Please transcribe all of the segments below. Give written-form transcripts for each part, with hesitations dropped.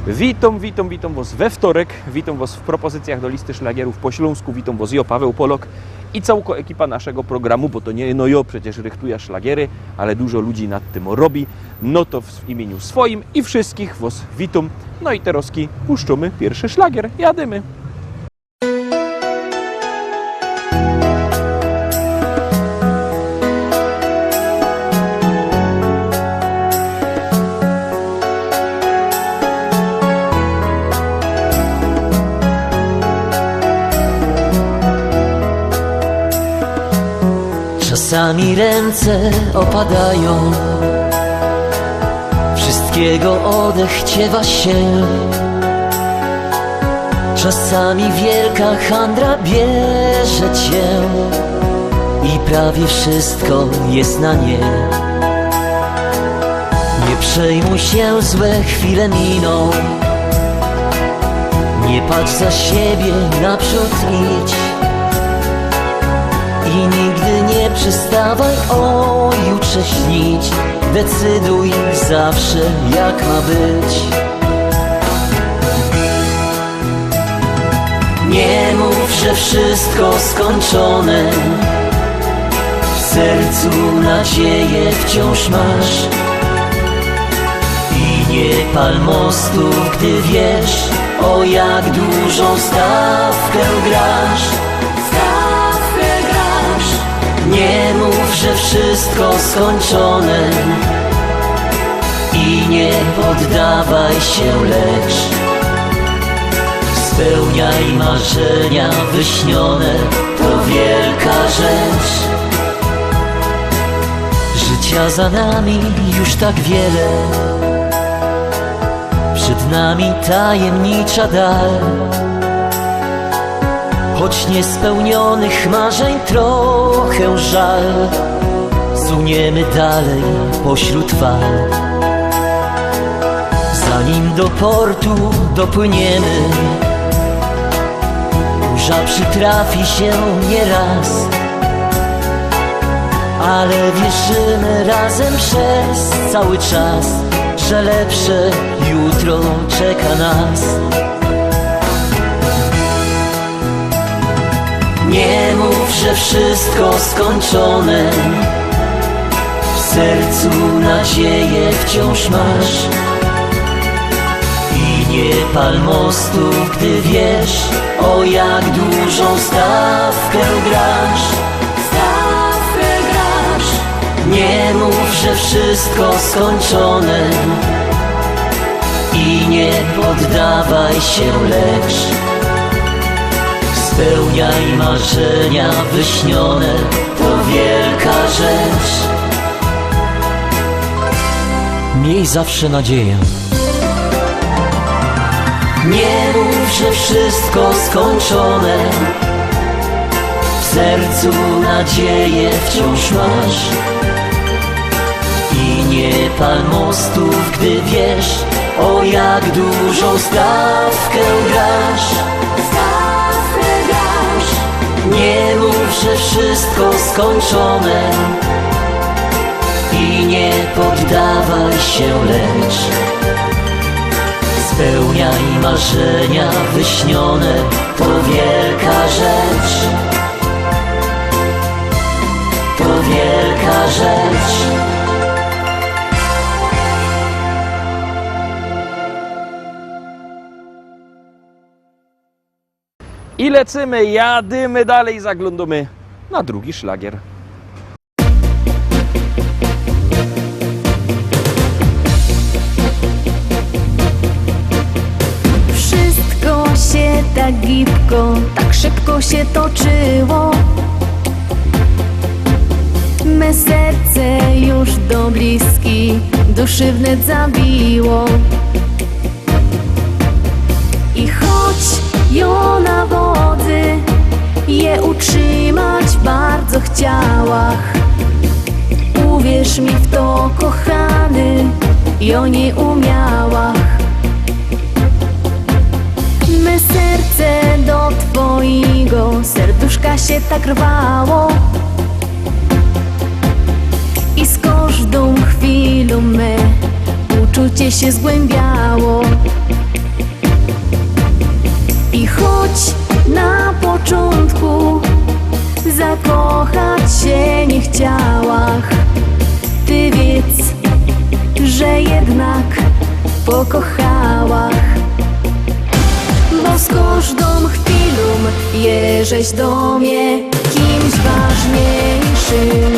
Witam was we wtorek, witam was w propozycjach do listy szlagierów po śląsku, witam was ja, Paweł Polok i całko ekipa naszego programu, bo to nie no ja przecież rychtuję szlagiery, ale dużo ludzi nad tym robi, no to w imieniu swoim i wszystkich was witam, no i teraz puszczamy pierwszy szlagier, jadymy. Czasami ręce opadają, wszystkiego odechciewa się. Czasami wielka handra bierze cię i prawie wszystko jest na nie. Nie przejmuj się, złe chwile miną, nie patrz za siebie, naprzód idź. I nigdy nie przestawaj o jutrze śnić. Decyduj zawsze, jak ma być. Nie mów, że wszystko skończone, w sercu nadzieję wciąż masz. I nie pal mostu, gdy wiesz, o jak dużą stawkę grasz. Nie mów, że wszystko skończone i nie poddawaj się, lecz spełniaj marzenia wyśnione, to wielka rzecz. Życia za nami już tak wiele, przed nami tajemnicza dal. Choć niespełnionych marzeń trochę żal, suniemy dalej pośród fal. Zanim do portu dopłyniemy, burza przytrafi się nieraz, ale wierzymy razem przez cały czas, że lepsze jutro czeka nas. Nie mów, że wszystko skończone, w sercu nadzieję wciąż masz. I nie pal mostu, gdy wiesz, o jak dużą stawkę grasz. Nie mów, że wszystko skończone i nie poddawaj się, lecz spełniaj marzenia wyśnione, to wielka rzecz. Miej zawsze nadzieję. Nie mów, że wszystko skończone, w sercu nadzieję wciąż masz. I nie pal mostów, gdy wiesz, o jak dużą stawkę grasz. Nie mów, że wszystko skończone i nie poddawaj się, lecz spełniaj marzenia wyśnione, to wielka rzecz. To wielka rzecz. I lecimy, jadymy dalej, zaglądamy na drugi szlagier. Wszystko się tak gibko, tak szybko się toczyło. Me serce już do bliskiej duszy wnet zabiło. I choć ją na wodzy je utrzymać bardzo chciałach, uwierz mi w to, kochany, ją nie umiałach. Me serce do twojego serduszka się tak rwało i z każdą chwilą me uczucie się zgłębiało. zakochać się nie chciałach. Ty wiedz, że jednak pokochałach. Bo z każdą chwilą jeżeś do mnie kimś ważniejszym,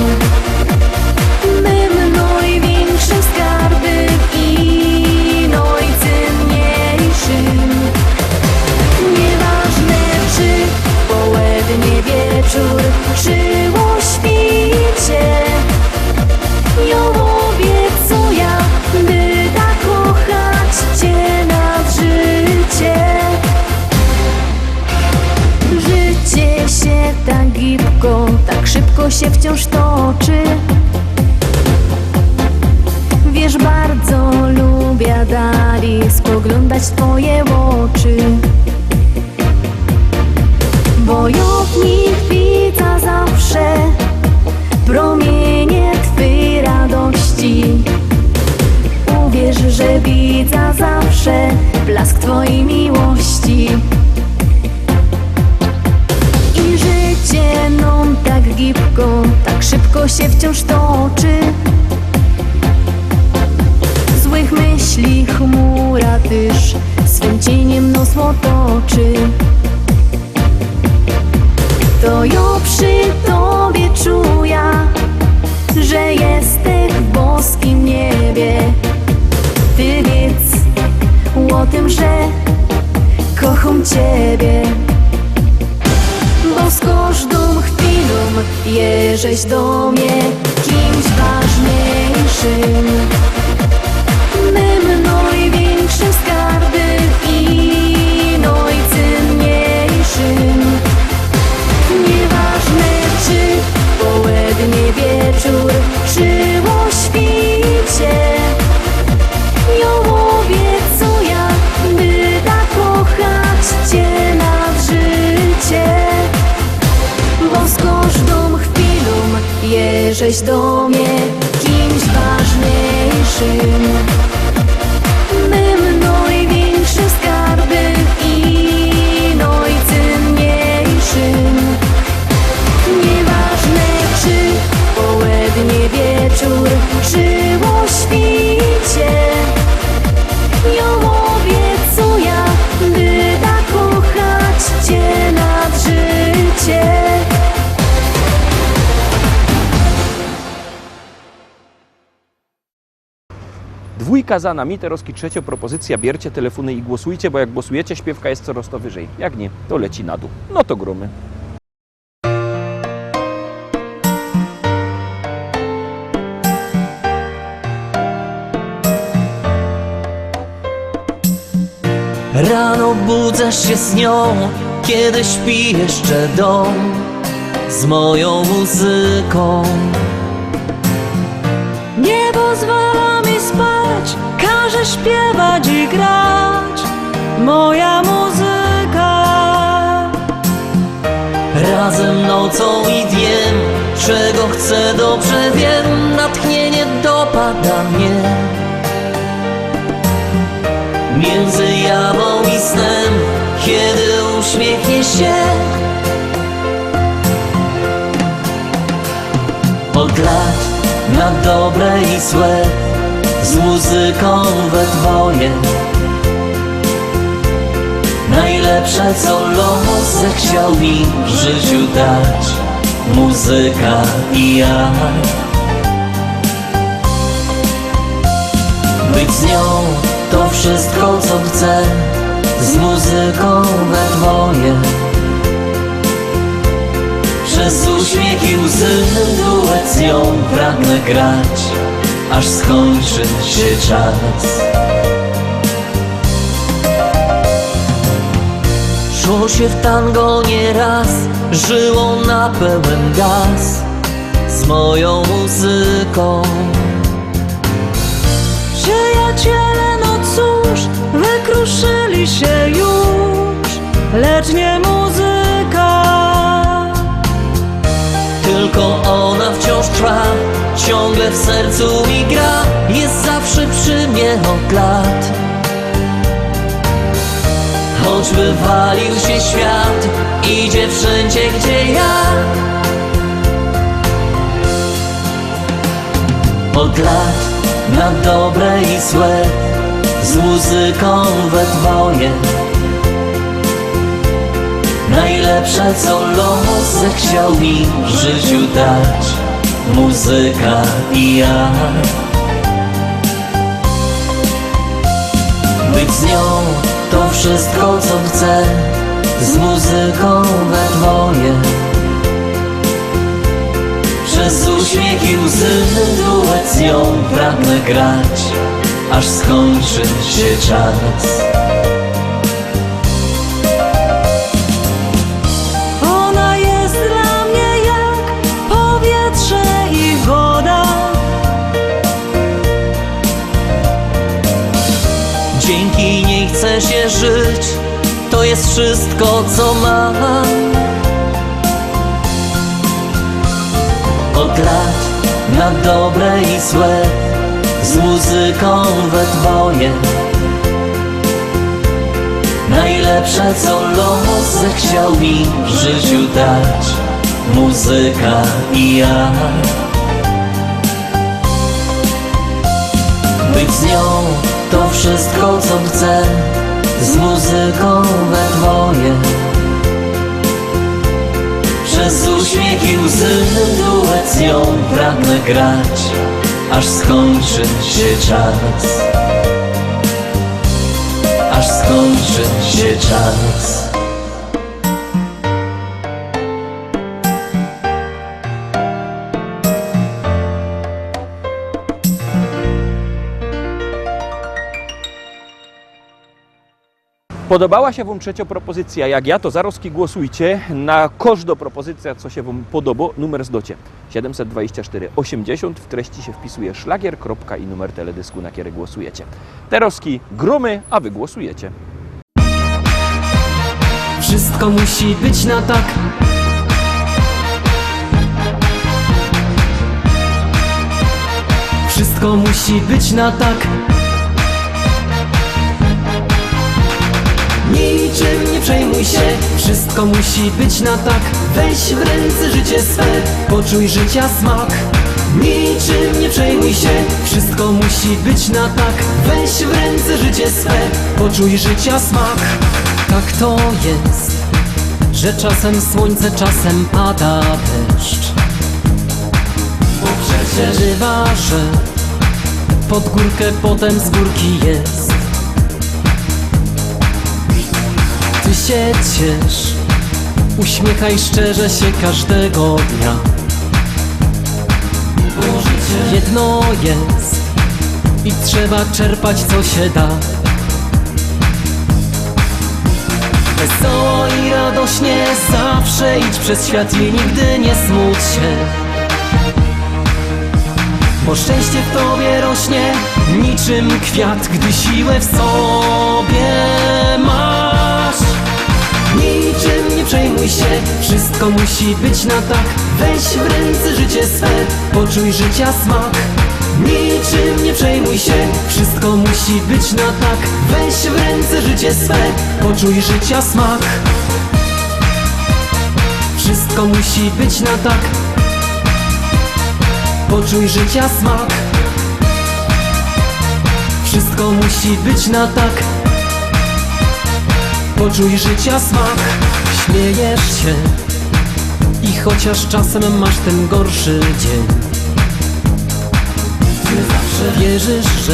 mym największym skarbem i najcenniejszym. Nieważne czy południe, wieczór, czy o świcie, ja obiecuję, by tak kochać cię nad życie. Życie się tak gibko, tak szybko się wciąż toczy. Wiesz, bardzo lubię dali spoglądać w twoje oczy, bo ja w nich widzę zawsze promienie twej radości. Uwierz, że widzę zawsze blask twojej miłości. I życie nam tak gibko, tak szybko się wciąż toczy. Złych myśli chmura też swym cieniem nos otoczy. To ja przy tobie czuję, że jesteś w boskim niebie. Ty wiedz o tym, że kocham ciebie. Bo z każdą chwilą jeżeś do mnie kimś ważniejszym, mym największym skarbem i najcenniejszym. Nieważne czy południe, wieczór, czy o świcie, ja obiecuję, by tak kochać cię nad życie. Bo z każdą chwilą jeżeś do mnie kimś ważniejszym, mym największym skarbem i najcenniejszym. Nieważne czy południe, wieczór, czy o świcie, ja obiecuję, by tak kochać cię nad życie. Dwójka za nami, Teroski trzecia propozycja. Bierzcie telefony i głosujcie, bo jak głosujecie, śpiewka jest coraz to wyżej. Jak nie, to leci na dół. No to gromy. Rano budzasz się z nią, kiedy śpi jeszcze dom, z moją muzyką. Nie pozwala mi spać, każe śpiewać i grać moja muzyka. Razem nocą i dniem, czego chcę dobrze wiem, natchnienie dopada mnie. Między jawą i snem, kiedy uśmiechnie się. Od lat na dobre i złe, z muzyką we dwoje. Najlepsze co los zechciał mi w życiu dać, muzyka i ja. Być z nią to wszystko co chcę, z muzyką we dwoje. Przez uśmiech i łzy duet z nią pragnę grać, aż skończy się czas. Szło się w tango nieraz, żyło na pełen gaz z moją muzyką. Przyjaciele, no cóż, wykruszyli się już, lecz nie muzyka. Tylko ona wciąż trwa, ciągle w sercu mi gra, jest zawsze przy mnie od lat. Choćby walił się świat, idzie wszędzie gdzie ja. Od lat na dobre i złe, z muzyką we dwoje. Najlepsze co los zechciał mi w życiu dać, muzyka i ja. Być z nią to wszystko co chcę, z muzyką we dwoje. Przez uśmiech i łzy duet z nią pragnę grać, aż skończy się czas. Ona jest dla mnie jak powietrze i woda. Dzięki niej chce się żyć, to jest wszystko co mam. Od lat na dobre i złe, z muzyką we dwoje. Najlepsze co los zechciał mi w życiu dać, muzyka i ja. Być z nią to wszystko co chcę, z muzyką we dwoje. Przez uśmiech i łzy duet z nią pragnę grać, aż skończy się czas. Aż skończy się czas. Podobała się Wam trzecia propozycja? Jak ja, to zaroski głosujcie. Na każdą propozycję, co się Wam podoba, numer zdocie 724 80. W treści się wpisuje szlagier, kropka i numer teledysku, na który głosujecie. Teroski gromy, a Wy głosujecie. Wszystko musi być na tak. Wszystko musi być na tak. Niczym nie przejmuj się, wszystko musi być na tak. Weź w ręce życie swe, poczuj życia smak. Niczym nie przejmuj się, wszystko musi być na tak. Weź w ręce życie swe, poczuj życia smak. Tak to jest, że czasem słońce, czasem pada deszcz. Bo przecież bywa, że pod górkę potem z górki jest. Ty się ciesz, uśmiechaj szczerze się każdego dnia. Bo życie jedno jest i trzeba czerpać co się da. Wesoło i radośnie zawsze idź przez świat i nigdy nie smuć się. Bo szczęście w tobie rośnie niczym kwiat, gdy siłę w sobie masz. Niczym nie przejmuj się, wszystko musi być na tak. Weź w ręce życie swe, poczuj życia smak. Niczym nie przejmuj się, wszystko musi być na tak. Weź w ręce życie swe, poczuj życia smak. Wszystko musi być na tak. Poczuj życia smak. Wszystko musi być na tak. Poczuj życia smak. Śmiejesz się i chociaż czasem masz ten gorszy dzień, ty zawsze wierzysz, że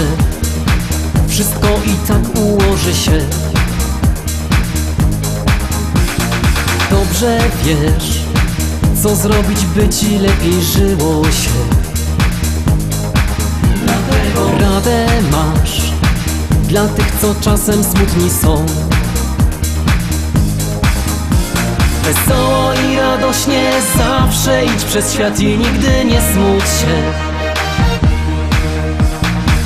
wszystko i tak ułoży się. Dobrze wiesz, co zrobić, by ci lepiej żyło się. Dlatego radę masz dla tych, co czasem smutni są. Wesoło i radośnie zawsze idź przez świat i nigdy nie smuć się.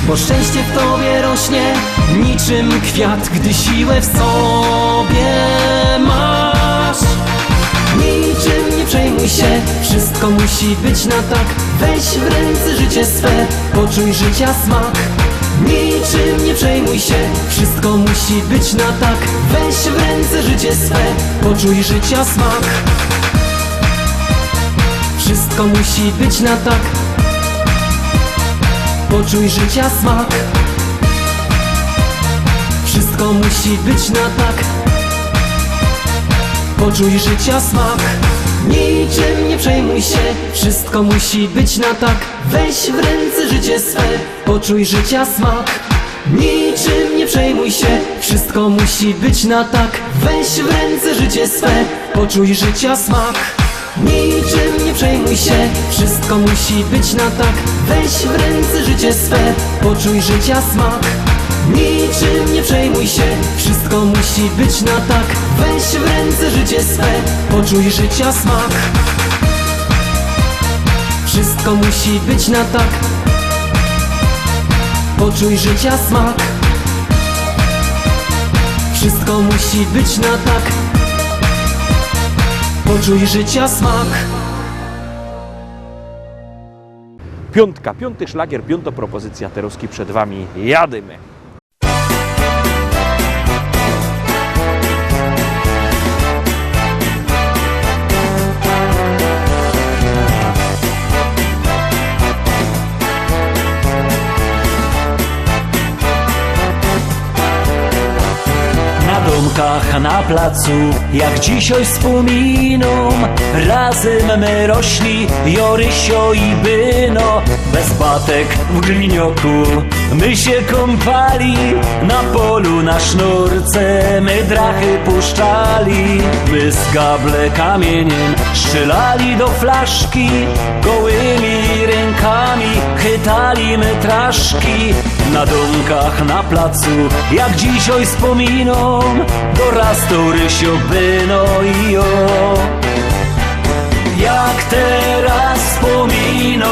Bo szczęście w tobie rośnie niczym kwiat, gdy siłę w sobie masz. Niczym nie przejmuj się, wszystko musi być na tak. Weź w ręce życie swe, poczuj życia smak. Niczym nie przejmuj się, wszystko musi być na tak. Weź w ręce życie swe, poczuj życia smak. Wszystko musi być na tak. poczuj życia smak. Wszystko musi być na tak, poczuj życia smak. Niczym nie przejmuj się, wszystko musi być na tak. Weź w ręce życie swe, poczuj życia smak. Niczym nie przejmuj się, wszystko musi być na tak. Weź w ręce życie swe, poczuj życia smak. Niczym nie przejmuj się, wszystko musi być na tak. Weź w ręce życie swe, poczuj życia smak. Niczym nie przejmuj się, wszystko musi być na tak. Weź w ręce życie swe, poczuj życia smak. Wszystko musi być na tak, poczuj życia smak. Wszystko musi być na tak, poczuj życia smak. Piątka, piąty szlagier, piąta propozycja Teroski przed Wami. Jadymy! Na placu, jak dzisiaj wspominą, razem my rośli, Jorysio i Byno. Bez batek w glinioku my się kąpali, na polu na sznurce my drachy puszczali. My z gable kamieniem strzelali do flaszki, gołymi rękami chytali my traszki. Na domkach na placu, jak dzisiaj wspominą, dorastał Rysio, Byno i jo. Jak teraz wspominą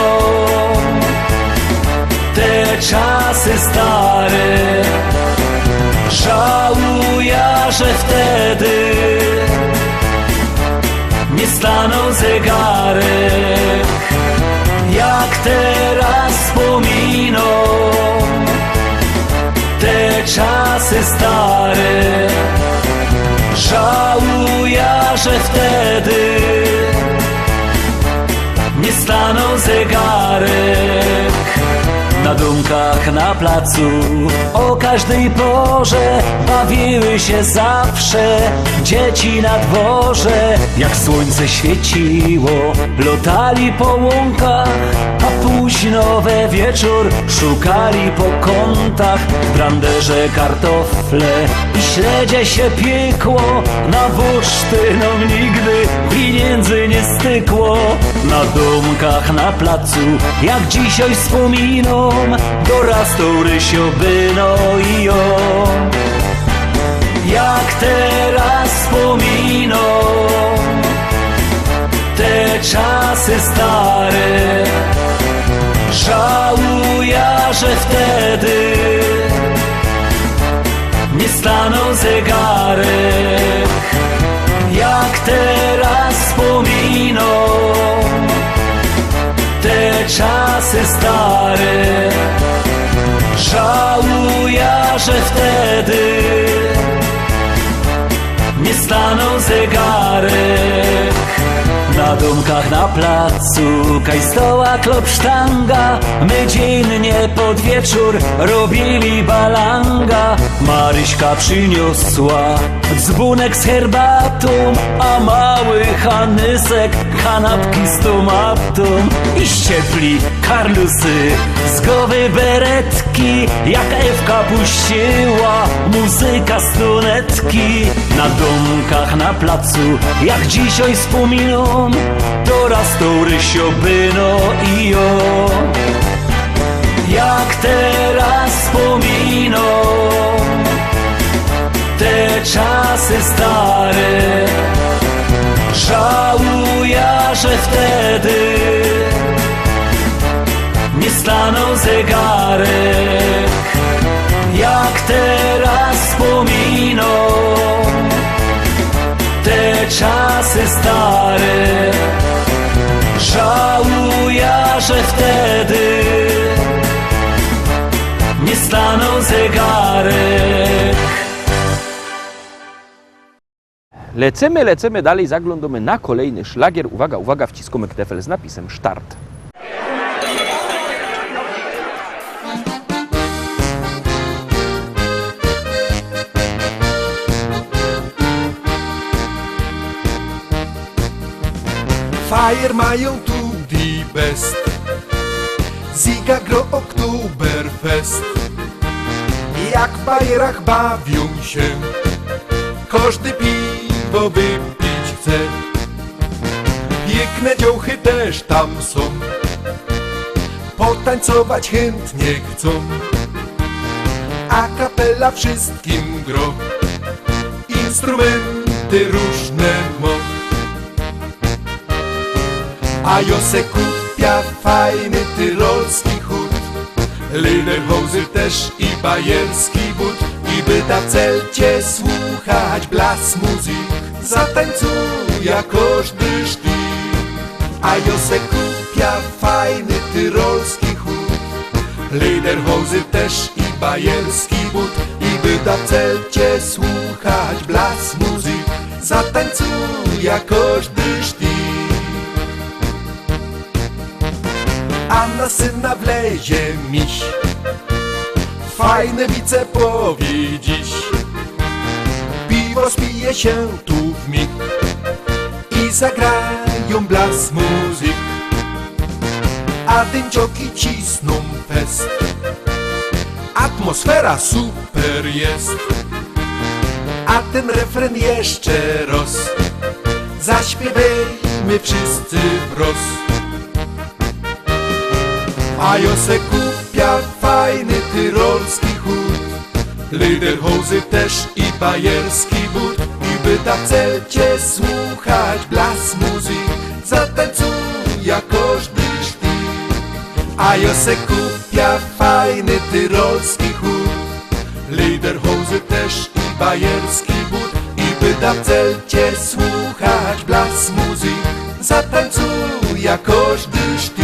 te czasy stare, żałuję, że wtedy nie stanął zegarek. Jak teraz wspominą te czasy stare, żałuję, że wtedy nie stanął zegarek. Na domkach na placu o każdej porze bawiły się zawsze dzieci na dworze. Jak słońce świeciło, lotali po łąkach, a późno we wieczór szukali po kątach. W branderze kartofle i śledzie się piekło, na bursztynom nigdy pieniędzy nie stykło. Na domkach na placu, jak dzisiaj wspominą, dorastał Rysio, Byno i jo. Jak teraz wspominą te czasy stare, żałuję, że wtedy nie stanął zegarek. Jak teraz wspominą te czasy stare, żałuję, że wtedy nie stanął zegarek. Na domkach na placu kajstoła klopsztanga, my dziennie pod wieczór robili balanga. Maryśka przyniosła dzbunek z herbatą, a mały Hanysek kanapki z tomatą. I ściepli karlusy z głowy beretki, jak Ewka puściła muzyka z tunetki. Na domkach na placu, jak dzisiaj wspominą, dorastał Rysio, Byno i jo. Jak teraz wspominą te czasy stare, żałuję, że wtedy nie stanął zegarek. Jak teraz wspominą te czasy stare, żałuję, że wtedy nie stanął zegarek. Lecimy dalej, zaglądamy na kolejny szlagier. Uwaga, uwaga, wciskamy ktefel z napisem Start. Bayer mają tu die best. Ziga gro Oktoberfest. Jak w Bayerach bawią się, każdy piwo wypić chce. Piękne dziołchy też tam są, potańcować chętnie chcą. A kapela wszystkim gro, instrumenty różne ma. A jo se kupia fajny tyrolski chód, lederhozy też i bajerski but. I by ta w celcie słuchać blas muzyk, zatańcuja każdy sztyk. A jo se kupia fajny tyrolski chód, lederhozy też i bajerski but. I by ta w celcie słuchać blas muzyk, zatańcuja każdy sztyk. A na syna wlezie miś, fajne wice powie dziś. Piwo spije się tu w mig i zagrają blas muzyk. A dyńcioki cisną fest, atmosfera super jest. A ten refren jeszcze raz, zaśpiewajmy wszyscy wraz. A jo se kupia fajny tyrolski chód, lederhozy też i bajerski but. I by ta w celcie słuchać blas muzyk, zatańcuja każdy sztyk. A jo se kupia fajny tyrolski chód, lederhozy też i bajerski but. I by ta w celcie słuchać blas muzyk, zatańcuja każdy sztyk.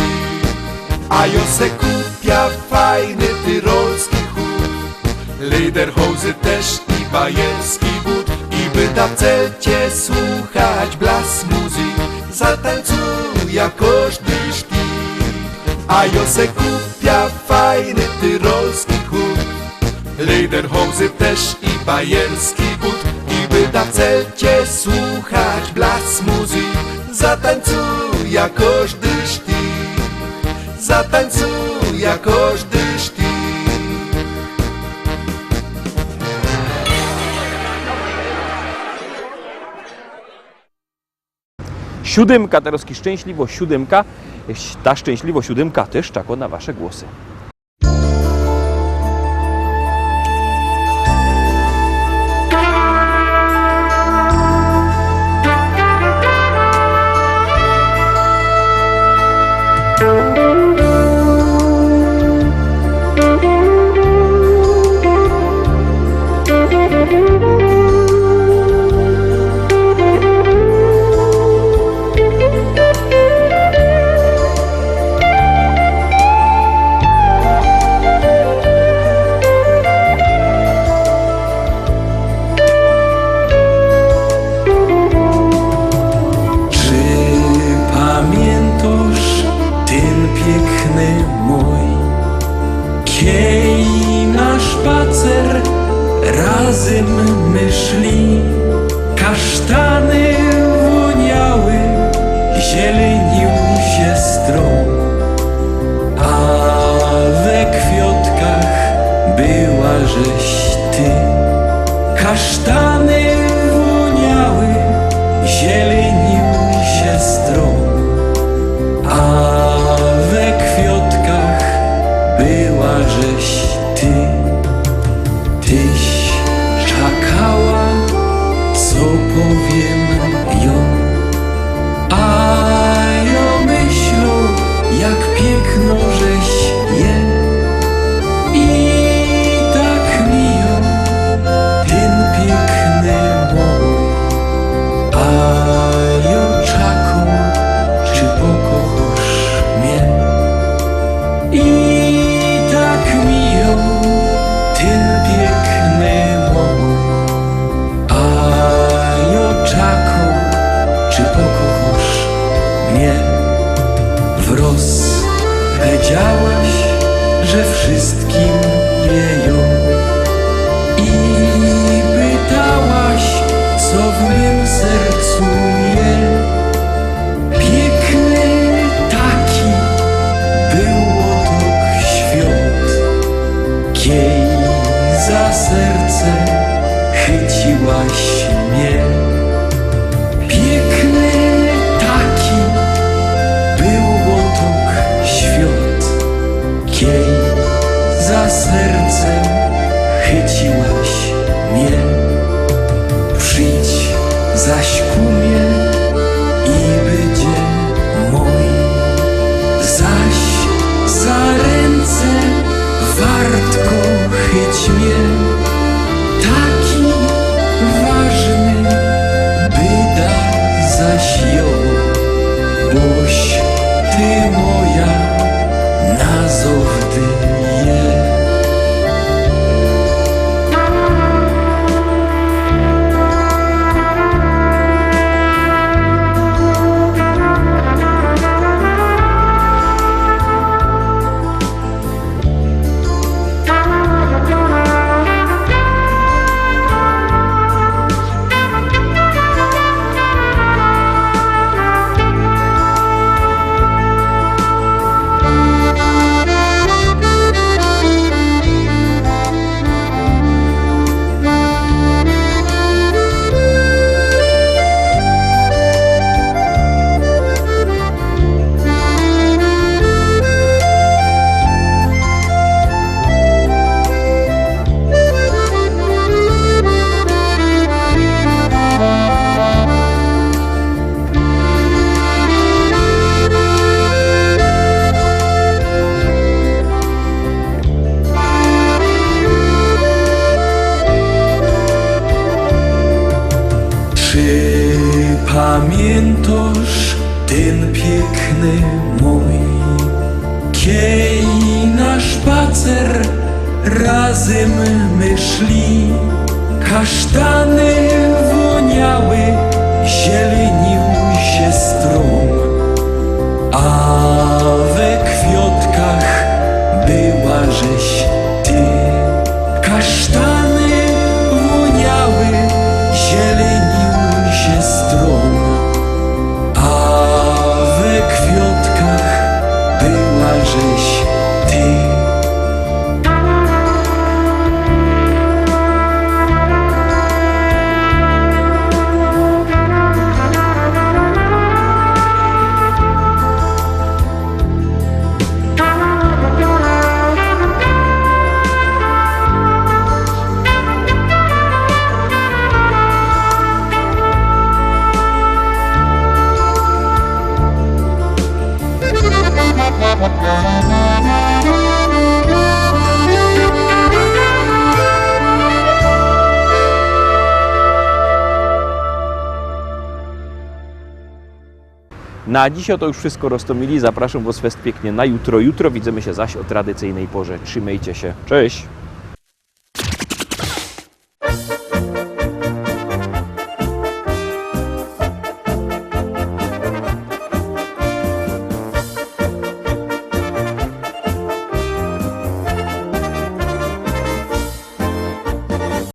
A jo se kupia fajny tyrolski chód, lederhozy też i bajerski but. I by ta w celcie słuchać blas muzyk, zatańcuja każdy sztyk. A jo se kupia fajny tyrolski chód, lederhozy też i bajerski but. I by ta w celcie słuchać blas muzyk, zatańcuja każdy sztyk. Zatańcuja każdy sztyk. Siódemka, teraz szczęśliwo siódemka. Ta szczęśliwo siódemka też czeka na wasze głosy. Kasztany woniały, zielenił się stron, a we kwiatkach była żeś ty. Kasztany woniały, zielenił się stron, a we kwiatkach była żeś ty. Tyś czekała, co powiem ją, a ja myślą, jak piękno żeś je. I tak miją ten piękny mój, a ja czaką, czy pokochasz mnie. I tak miją chwyciłaś mnie. Piękny taki był łotok świat, kiej za sercem chyciłaś mnie. Przyjdź zaś ku mnie i będzie mój, zaś za ręce wartko chyć mnie. Taki ważny byda zaś ją, boś ty moja nazowdy je. Pamiętasz ten piękny mój, kiej na spacer razem my szli. Kasztany woniały, zielenił się strom, a we kwiatkach była żeś ty. Kasztany woniały, zielenił się strom, a we kwiatkach była żeś ty. Na dziś to już wszystko, Rostomili. Zapraszam Was fest pięknie na jutro. Jutro widzimy się zaś o tradycyjnej porze. Trzymajcie się. Cześć!